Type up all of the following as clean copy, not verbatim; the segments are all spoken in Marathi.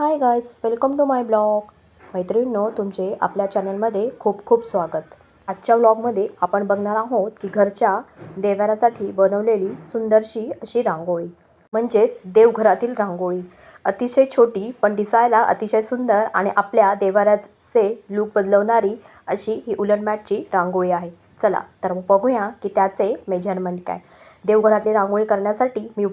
High guys, welcome to my blog. मैत्रिणींनो, तुमचे आपल्या चॅनलमध्ये खूप खूप स्वागत. आजच्या ब्लॉगमध्ये आपण बघणार आहोत की घरच्या देव्हाऱ्यासाठी बनवलेली सुंदरशी अशी रांगोळी, म्हणजेच देवघरातील रांगोळी. अतिशय छोटी पण दिसायला अतिशय सुंदर आणि आपल्या देव्हाऱ्याचे लूक बदलवणारी अशी ही उलन मॅटची रांगोळी आहे. चला तर मग बघूया की त्याचे मेजरमेंट काय. देवघरातली रांगोळी करण्यासाठी मी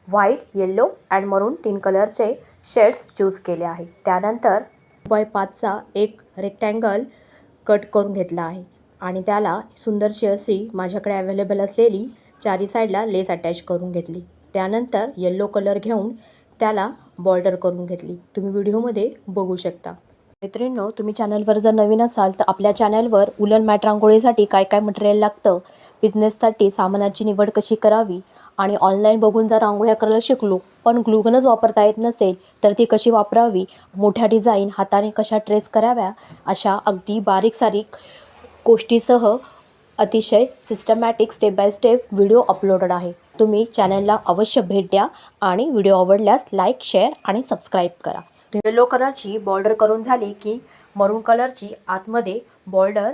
व्हाईट, येलो अँड मरून 3 कलरचे शेड्स चूज केले आहे. त्यानंतर 2x5चा एक रेक्टँगल कट करून घेतला आहे आणि त्याला सुंदरशी अशी माझ्याकडे अवेलेबल असलेली चारी साईडला लेस अटॅच करून घेतली. त्यानंतर येलो कलर घेऊन त्याला बॉर्डर करून घेतली. तुम्ही व्हिडिओमध्ये बघू शकता. मित्रांनो, तुम्ही चॅनलवर जर नवीन असाल तर आपल्या चॅनलवर उलन मॅट रांगोळीसाठी काय काय मटेरियल लागतं, बिझनेससाठी सामानाची निवड कशी करावी आणि ऑनलाईन बघून जर रांगोळ्या करायला शिकलो पण ग्लूगनच वापरता येत नसेल तर ती कशी वापरावी, मोठ्या डिझाईन हाताने कशा ट्रेस कराव्या, अशा अगदी बारीक सारीक गोष्टीसह अतिशय systematic step by step video uploaded आहे. तुम्ही चॅनलला अवश्य भेट द्या आणि व्हिडिओ आवडल्यास लाईक, शेअर आणि सबस्क्राईब करा. येलो कलरची बॉर्डर करून झाली की मरून कलरची आतमध्ये बॉर्डर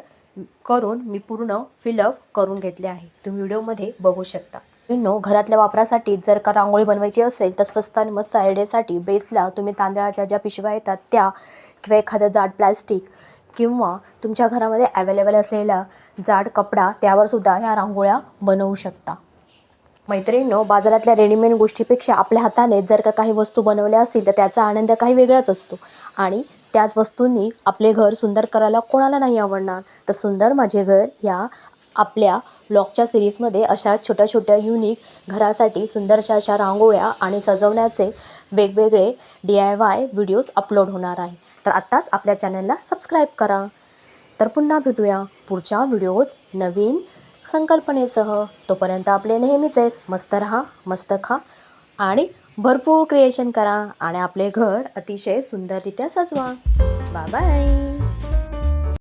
करून मी पूर्ण फिलअप करून घेतले आहे. तुम्ही व्हिडिओमध्ये बघू शकता. घरातल्या वापरासाठी जर का रांगोळी बनवायची असेल तर स्वस्त आणि मस्त आयडियासाठी बेसला तुम्ही तांदळाच्या ज्या पिशव्या येतात त्या किंवा एखादं जाड प्लॅस्टिक किंवा तुमच्या घरामध्ये अवेलेबल असलेला जाड कपडा त्यावर सुद्धा ह्या रांगोळ्या बनवू शकता. मैत्रिणींनो, बाजारातल्या रेडीमेड गोष्टीपेक्षा आपल्या हाताने जर का काही वस्तू बनवल्या असतील तर त्याचा आनंद काही वेगळाच असतो आणि त्याच वस्तूंनी आपले घर सुंदर करायला कोणाला नाही आवडणार. तर सुंदर माझे घर या आपल्या ब्लॉगच्या सिरीजमध्ये अशा छोट्या छोट्या युनिक घरासाठी सुंदरशा अशा रांगोळ्या आणि सजवण्याचे वेगवेगळे DIY व्हिडिओज अपलोड होणार आहे. तर आत्ताच आपल्या चॅनलला सबस्क्राईब करा. तर पुन्हा भेटूया पुढच्या व्हिडिओत नवीन संकल्पनेसह. तोपर्यंत आपले नेहमीचेच मस्त रहा, मस्त खा आणि भरपूर क्रिएशन करा आणि आपले घर अतिशय सुंदररित्या सजवा. Bye bye.